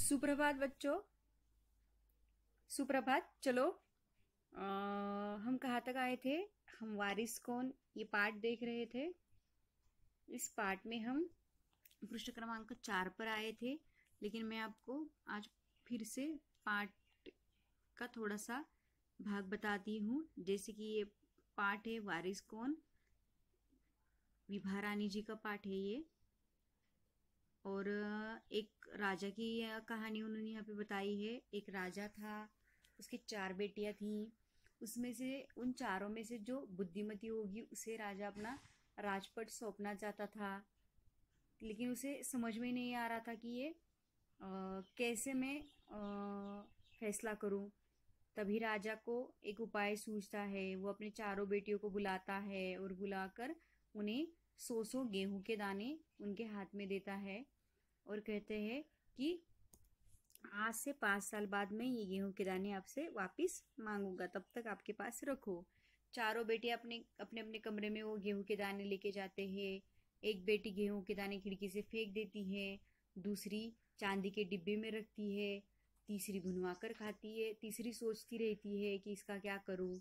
सुप्रभात बच्चों। सुप्रभात। चलो हम कहाँ तक आए थे? हम वारिस कौन ये पाठ देख रहे थे। इस पाठ में हम पृष्ठ क्रमांक 4 पर आए थे, लेकिन मैं आपको आज फिर से पाठ का थोड़ा सा भाग बताती हूँ। जैसे कि ये पाठ है वारिस कौन, विभा रानी जी का पाठ है ये। और एक राजा की कहानी उन्होंने यहाँ पे बताई है। एक राजा था, उसकी 4 बेटियां थीं। उसमें से उन चारों में से जो बुद्धिमती होगी उसे राजा अपना राजपट सौंपना चाहता था, लेकिन उसे समझ में नहीं आ रहा था कि ये कैसे मैं फैसला करूं। तभी राजा को एक उपाय सूझता है। वो अपने चारों बेटियों को बुलाता है और बुलाकर उन्हें 100 गेहूं के दाने उनके हाथ में देता है और कहते हैं कि आज से 5 साल बाद मैं ये गेहूं के दाने आपसे वापिस मांगूंगा, तब तक आपके पास रखो। चारों बेटे अपने अपने अपने कमरे में वो गेहूं के दाने लेके जाते हैं। एक बेटी गेहूं के दाने खिड़की से फेंक देती है, दूसरी चांदी के डिब्बे में रखती है, तीसरी भुनवा कर खाती है, तीसरी सोचती रहती है कि इसका क्या करूं।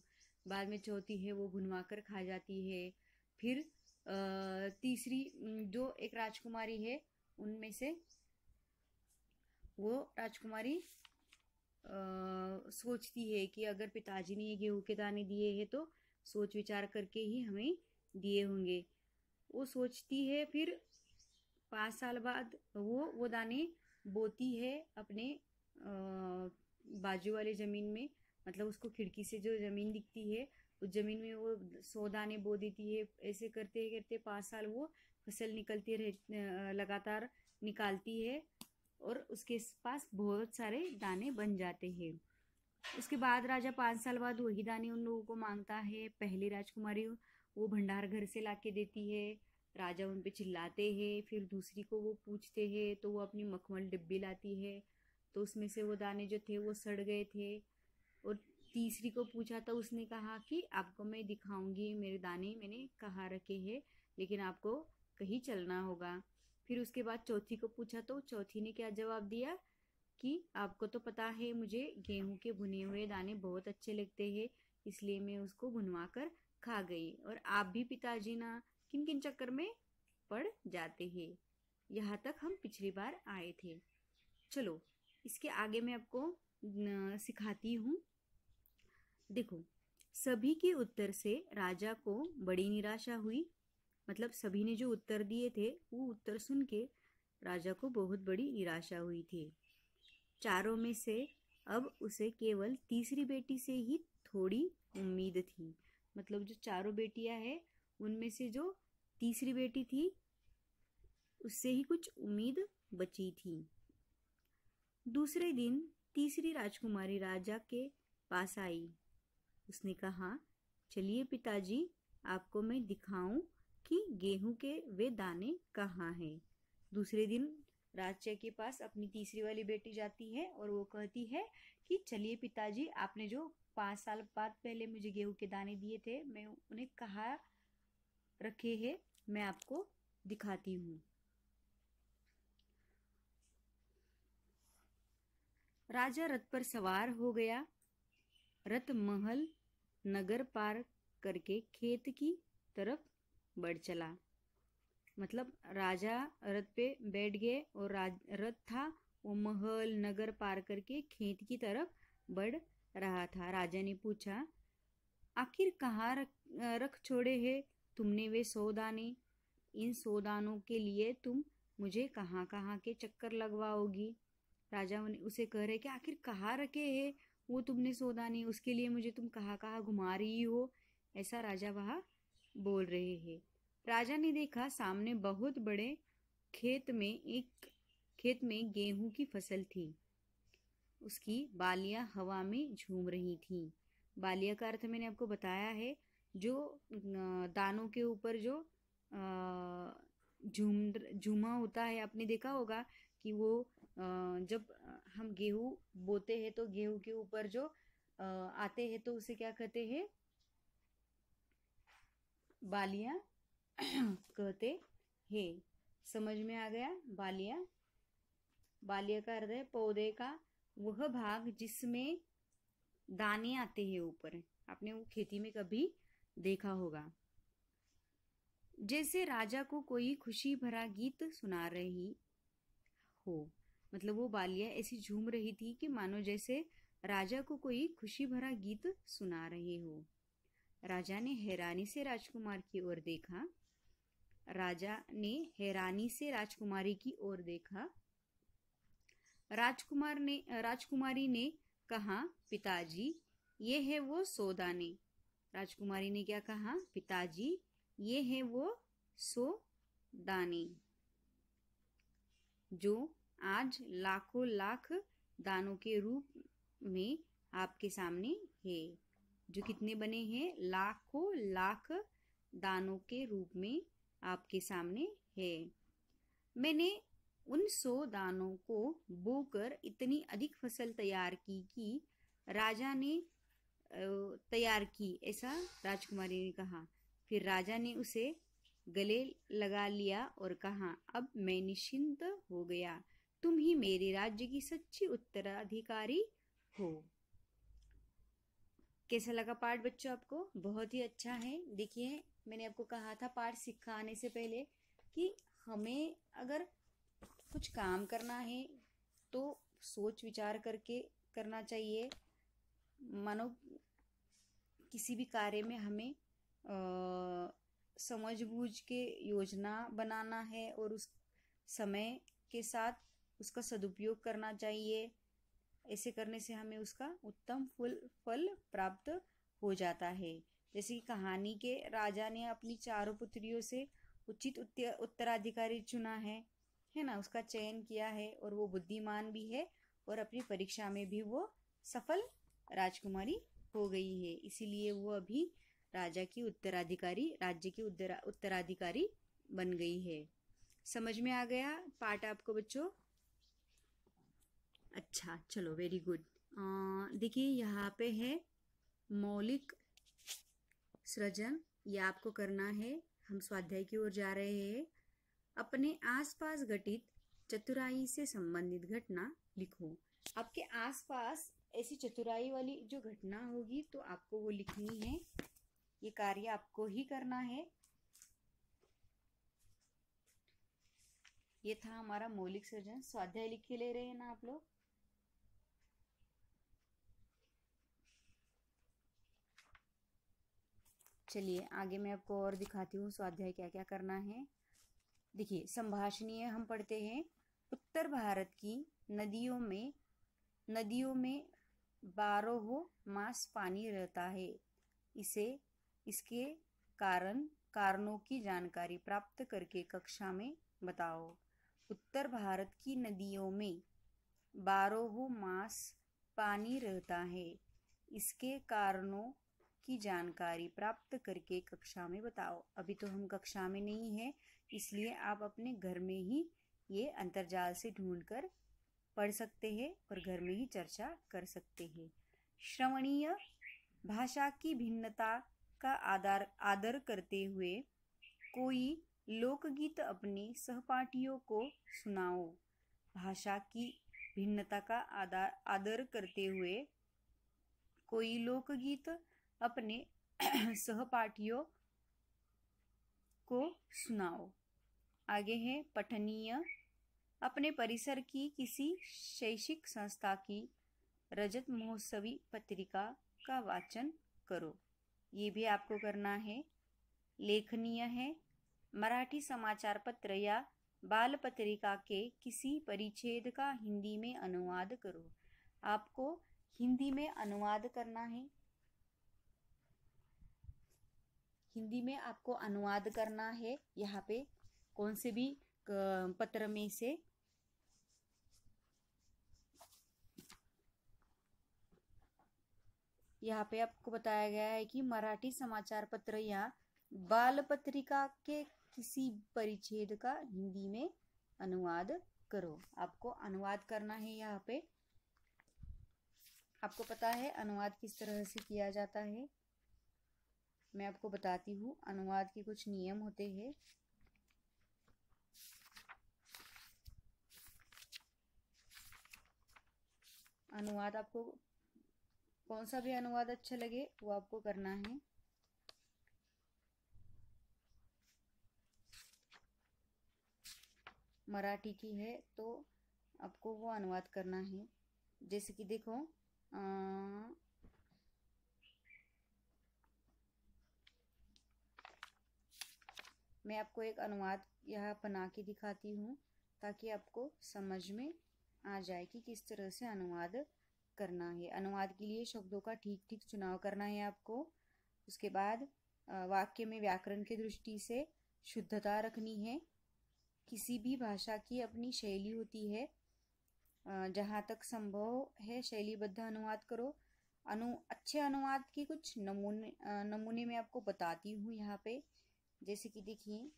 बाद में चौथी है वो भुनवा कर खा जाती है। फिर तीसरी जो एक राजकुमारी है उनमें से वो राजकुमारी सोचती है कि अगर पिताजी ने ये गेहूं के दाने दिए हैं तो सोच विचार करके ही हमें दिए होंगे। वो सोचती है। फिर 5 साल बाद वो दाने बोती है अपने बाजू वाले जमीन में। मतलब उसको खिड़की से जो जमीन दिखती है उस जमीन में वो 100 दाने बो देती है। ऐसे करते करते 5 साल वो फसल निकलती रह लगातार निकालती है और उसके पास बहुत सारे दाने बन जाते हैं। उसके बाद राजा 5 साल बाद वही दाने उन लोगों को मांगता है। पहली राजकुमारी वो भंडार घर से लाके देती है। राजा उन पे चिल्लाते हैं। फिर दूसरी को वो पूछते हैं तो वो अपनी मखमल डिब्बी लाती है, तो उसमें से वो दाने जो थे वो सड़ गए थे। और तीसरी को पूछा तो उसने कहा कि आपको मैं दिखाऊंगी, मेरे दाने मैंने कहाँ रखे हैं, लेकिन आपको कहीं चलना होगा। फिर उसके बाद चौथी को पूछा तो चौथी ने क्या जवाब दिया कि आपको तो पता है मुझे गेहूं के भुने हुए दाने बहुत अच्छे लगते हैं, इसलिए मैं उसको भुनवा कर खा गई। और आप भी पिताजी ना किन किन चक्कर में पड़ जाते हैं। यहाँ तक हम पिछली बार आए थे। चलो इसके आगे मैं आपको सिखाती हूँ। देखो, सभी के उत्तर से राजा को बड़ी निराशा हुई। मतलब सभी ने जो उत्तर दिए थे वो उत्तर सुन के राजा को बहुत बड़ी निराशा हुई थी। चारों में से अब उसे केवल तीसरी बेटी से ही थोड़ी उम्मीद थी। मतलब जो चारों बेटियां हैं उनमें से जो तीसरी बेटी थी उससे ही कुछ उम्मीद बची थी। दूसरे दिन तीसरी राजकुमारी राजा के पास आई। उसने कहा, चलिए पिताजी, आपको मैं दिखाऊं कि गेहूं के वे दाने कहाँ हैं। दूसरे दिन राजा के पास अपनी तीसरी वाली बेटी जाती है और वो कहती है कि चलिए पिताजी, आपने जो 5 साल बाद पहले मुझे गेहूं के दाने दिए थे मैं उन्हें कहाँ रखे हैं, मैं आपको दिखाती हूँ। राजा रथ पर सवार हो गया। रथ महल नगर पार करके खेत की तरफ बढ़ चला। मतलब राजा रथ पे बैठ गए और रथ था वो महल नगर पार करके खेत की तरफ बढ़ रहा था। राजा ने पूछा, आखिर कहाँ रख छोड़े हैं तुमने वे 100 दाने? इन 100 दानों के लिए तुम मुझे कहाँ कहाँ के चक्कर लगवाओगी? राजा उसे कह रहे कि आखिर कहाँ रखे हैं वो तुमने 100 दाने, उसके लिए मुझे तुम कहाँ कहाँ घुमा रही हो? ऐसा राजा वहां बोल रहे हैं। राजा ने देखा सामने बहुत बड़े खेत में गेहूं की फसल थी। उसकी बालियां हवा में झूम रही थीं। बालिया का अर्थ मैंने आपको बताया है, जो दानों के ऊपर जो झूमा होता है। आपने देखा होगा कि वो जब हम गेहूं बोते हैं तो गेहूं के ऊपर जो आते हैं तो उसे क्या कहते हैं? बालियां कहते हैं। समझ में आ गया? बालियां। बाल्य का अर्थ है पौधे का वह भाग जिसमें दाने आते हैं ऊपर। आपने वो खेती में कभी देखा होगा। जैसे राजा को कोई खुशी भरा गीत सुना रही हो। मतलब वो बालिया ऐसी झूम रही थी कि मानो जैसे राजा को कोई खुशी भरा गीत सुना रहे हो। राजा ने हैरानी से राजकुमार की ओर देखा। राजा ने हैरानी से राजकुमारी की ओर देखा। राजकुमारी ने कहा, पिताजी ये है वो 100 दाने। राजकुमारी ने क्या कहा? पिताजी ये है वो 100 दाने जो आज लाखों लाख दानों के रूप में आपके सामने है। जो कितने बने हैं? लाखों लाख दानों के रूप में आपके सामने है। मैंने उन 100 दानों को बोकर इतनी अधिक फसल तैयार की कि राजा ने तैयार की, ऐसा राजकुमारी ने कहा। फिर राजा ने उसे गले लगा लिया और कहा, अब मैं निश्चिंत हो गया। तुम ही मेरे राज्य की सच्ची उत्तराधिकारी हो। कैसा लगा पाठ बच्चों आपको? बहुत ही अच्छा है। देखिए मैंने आपको कहा था पाठ सिखाने से पहले कि हमें अगर कुछ काम करना है तो सोच विचार करके करना चाहिए। मानो किसी भी कार्य में हमें समझबूझ के योजना बनाना है और उस समय के साथ उसका सदुपयोग करना चाहिए। ऐसे करने से हमें उसका उत्तम फल प्राप्त हो जाता है। जैसे कि कहानी के राजा ने अपनी चारों पुत्रियों से उचित उत्तराधिकारी चुना है ना, उसका चयन किया है और वो बुद्धिमान भी है और अपनी परीक्षा में भी वो सफल राजकुमारी हो गई है। इसीलिए वो अभी राज्य की उत्तराधिकारी बन गई है। समझ में आ गया पाठ आपको बच्चों? अच्छा चलो, वेरी गुड। देखिए यहाँ पे है मौलिक सृजन, ये आपको करना है। हम स्वाध्याय की ओर जा रहे हैं। अपने आसपास घटित चतुराई से संबंधित घटना लिखो। आपके आसपास ऐसी चतुराई वाली जो घटना होगी तो आपको वो लिखनी है। ये कार्य आपको ही करना है। ये था हमारा मौलिक सृजन। स्वाध्याय लिख के ले रहे हैं ना आप लोग? चलिए आगे मैं आपको और दिखाती हूँ स्वाध्याय क्या क्या करना है। देखिए संभाषणीय हम पढ़ते हैं। उत्तर भारत की नदियों में 12 मास पानी रहता है। इसके कारणों की जानकारी प्राप्त करके कक्षा में बताओ। उत्तर भारत की नदियों में 12 मास पानी रहता है। इसके कारणों की जानकारी प्राप्त करके कक्षा में बताओ। अभी तो हम कक्षा में नहीं है, इसलिए आप अपने घर में ही ये अंतर्जाल से ढूंढकर पढ़ सकते हैं और घर में ही चर्चा कर सकते हैं। श्रवणीय भाषा की भिन्नता का आदर करते हुए कोई लोकगीत अपने सहपाठियों को सुनाओ। भाषा की भिन्नता का आदर करते हुए कोई लोकगीत अपने सहपाठियों को सुनाओ। आगे है पठनीय। अपने परिसर की किसी शैक्षिक संस्था की रजत महोत्सवी पत्रिका का वाचन करो। ये भी आपको करना है। लेखनीय है। मराठी समाचार पत्र या बाल पत्रिका के किसी परिच्छेद का हिंदी में अनुवाद करो। आपको हिंदी में अनुवाद करना है। हिंदी में आपको अनुवाद करना है। यहाँ पे कौन से भी पत्र में से यहाँ पे आपको बताया गया है कि मराठी समाचार पत्र या बाल पत्रिका के किसी परिच्छेद का हिंदी में अनुवाद करो। आपको अनुवाद करना है। यहाँ पे आपको पता है अनुवाद किस तरह से किया जाता है? मैं आपको बताती हूँ। अनुवाद के कुछ नियम होते हैं। अनुवाद आपको कौन सा भी अनुवाद अच्छा लगे वो आपको करना है। मराठी की है तो आपको वो अनुवाद करना है। जैसे कि देखो मैं आपको एक अनुवाद यहाँ बना के दिखाती हूँ ताकि आपको समझ में आ जाए कि किस तरह से अनुवाद करना है। अनुवाद के लिए शब्दों का ठीक ठीक चुनाव करना है आपको। उसके बाद वाक्य में व्याकरण की दृष्टि से शुद्धता रखनी है। किसी भी भाषा की अपनी शैली होती है, जहाँ तक संभव है शैलीबद्ध अनुवाद करो। अच्छे अनुवाद के कुछ नमूने मैं आपको बताती हूँ यहाँ पे। जैसे कि देखिए,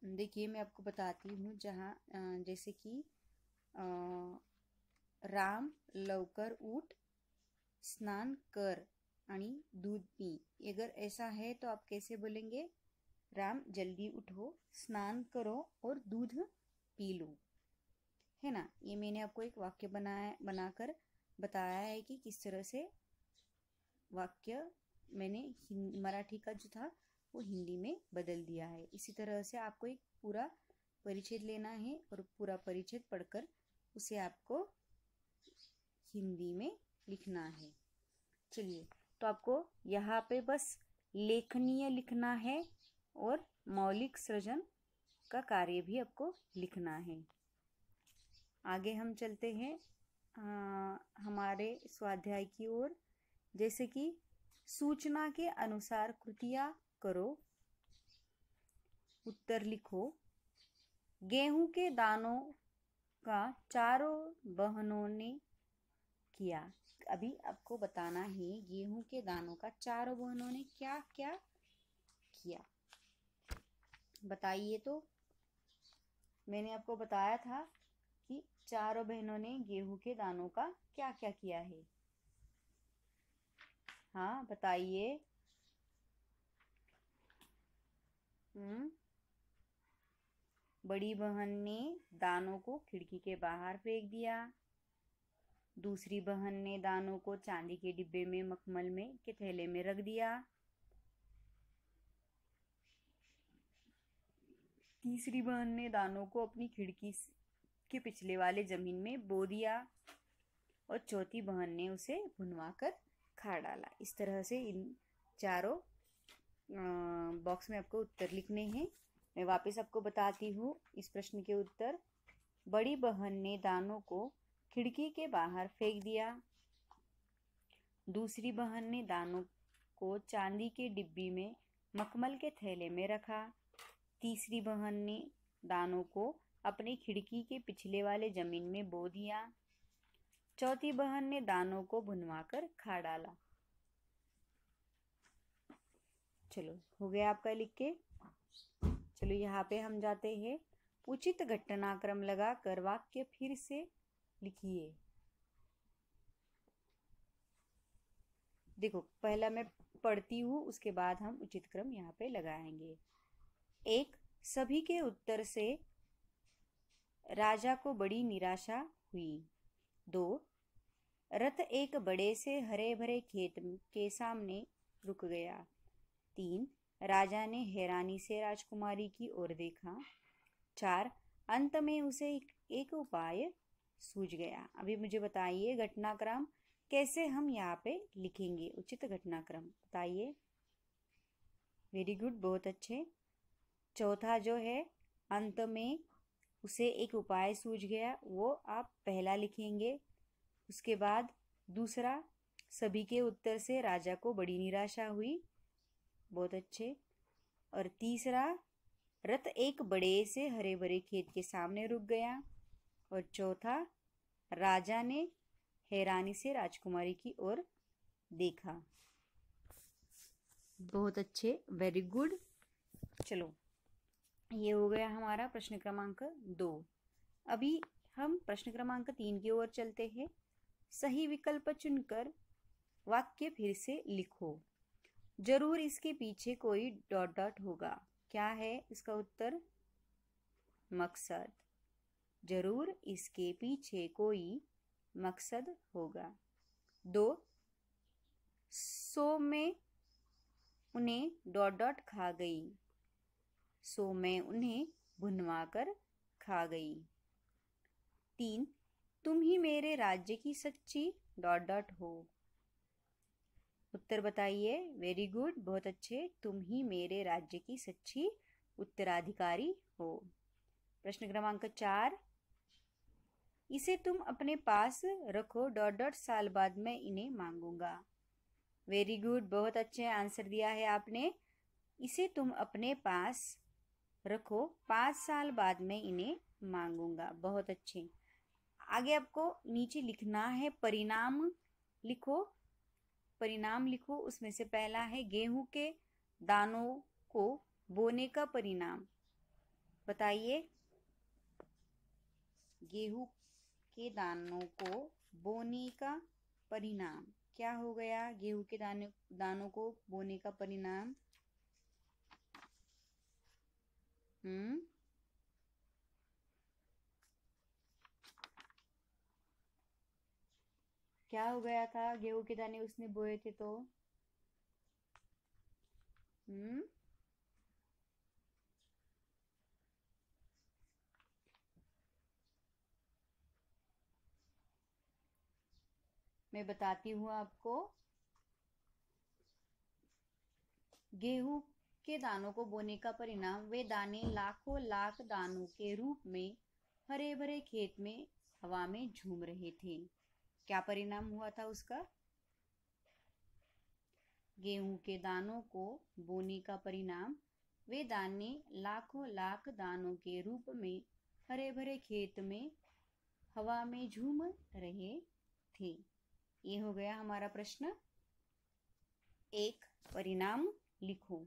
देखिए मैं आपको बताती हूँ जहाँ जैसे कि राम लवकर उठ, स्नान कर आणि दूध पी। अगर ऐसा है तो आप कैसे बोलेंगे? राम जल्दी उठो, स्नान करो और दूध पी लो, है ना। ये मैंने आपको एक वाक्य बनाकर बताया है कि किस तरह से वाक्य मैंने मराठी का जो था वो हिंदी में बदल दिया है। इसी तरह से आपको एक पूरा परिच्छेद लेना है और पूरा परिच्छेद पढ़कर उसे आपको हिंदी में लिखना है। चलिए, तो आपको यहाँ पे बस लेखनीय लिखना है और मौलिक सृजन का कार्य भी आपको लिखना है। आगे हम चलते हैं हमारे स्वाध्याय की ओर। जैसे कि सूचना के अनुसार कृतियाँ करो, उत्तर लिखो। गेहूं के दानों का चारों बहनों ने किया। अभी आपको बताना है गेहूं के दानों का चारों बहनों ने क्या क्या किया, बताइए। तो मैंने आपको बताया था कि चारों बहनों ने गेहूं के दानों का क्या क्या किया है। हाँ बताइए। बड़ी बहन ने दानों को खिड़की के बाहर फेंक दिया। दूसरी बहन ने दानों को चांदी के डिब्बे में मखमल में के थैले में रख दिया। तीसरी बहन ने दानों को अपनी खिड़की के पिछले वाले जमीन में बो दिया और चौथी बहन ने उसे भुनवाकर खा डाला। इस तरह से इन चारों बॉक्स में आपको उत्तर लिखने हैं। मैं वापस आपको बताती हूँ इस प्रश्न के उत्तर। बड़ी बहन ने दानों को खिड़की के बाहर फेंक दिया। दूसरी बहन ने दानों को चांदी के डिब्बी में मखमल के थैले में रखा। तीसरी बहन ने दानों को अपनी खिड़की के पिछले वाले जमीन में बो दिया। चौथी बहन ने दानों को भुनवाकर खा डाला। चलो, हो गया आपका लिख के। चलो यहाँ पे हम जाते हैं। उचित घटनाक्रम लगाकर वाक्य फिर से लिखिए। देखो, पहला मैं पढ़ती हूँ, उसके बाद हम उचित क्रम यहाँ पे लगाएंगे। 1. सभी के उत्तर से राजा को बड़ी निराशा हुई। 2. रथ एक बड़े से हरे भरे खेत के सामने रुक गया। 3. राजा ने हैरानी से राजकुमारी की ओर देखा। 4. अंत में उसे एक उपाय सूझ गया। अभी मुझे बताइए घटनाक्रम कैसे हम यहाँ पे लिखेंगे। उचित घटनाक्रम बताइए। वेरी गुड, बहुत अच्छे। चौथा जो है, अंत में उसे एक उपाय सूझ गया, वो आप पहला लिखेंगे। उसके बाद दूसरा, सभी के उत्तर से राजा को बड़ी निराशा हुई, बहुत अच्छे। और तीसरा, रथ एक बड़े से हरे भरे खेत के सामने रुक गया। और चौथा, राजा ने हैरानी से राजकुमारी की ओर देखा। बहुत अच्छे, वेरी गुड। चलो, ये हो गया हमारा प्रश्न क्रमांक 2। अभी हम प्रश्न क्रमांक 3 की ओर चलते हैं। सही विकल्प चुनकर वाक्य फिर से लिखो। जरूर इसके पीछे कोई डॉट डॉट होगा। क्या है इसका उत्तर? मकसद। जरूर इसके पीछे कोई मकसद होगा। 2, सो में उन्हें डॉट डॉट खा गई। सो में उन्हें भुनवा कर खा गई। 3, तुम ही मेरे राज्य की सच्ची डॉट डॉट हो। उत्तर बताइए। वेरी गुड, बहुत अच्छे। तुम ही मेरे राज्य की सच्ची उत्तराधिकारी हो। प्रश्न क्रमांक 4, इसे तुम अपने पास रखो डॉट डॉट साल बाद मैं इन्हें मांगूंगा। वेरी गुड, बहुत अच्छे आंसर दिया है आपने। इसे तुम अपने पास रखो, 5 साल बाद मैं इन्हें मांगूंगा। बहुत अच्छे। आगे आपको नीचे लिखना है परिणाम लिखो। परिणाम लिखो, उसमें से पहला है गेहूं के दानों को बोने का परिणाम। बताइए। गेहूं के दानों को बोने का परिणाम क्या हो गया? गेहूं के दानों को बोने का परिणाम क्या हो गया था? गेहूं के दाने उसने बोए थे तो मैं बताती हूँ आपको। गेहूं के दानों को बोने का परिणाम, वे दाने लाखों लाख दानों के रूप में हरे भरे खेत में हवा में झूम रहे थे। क्या परिणाम हुआ था उसका? गेहूं के दानों को बोने का परिणाम, वे दाने लाखों लाख दानों के रूप में हरे भरे खेत में हवा में झूम रहे थे। ये हो गया हमारा प्रश्न 1। परिणाम लिखो।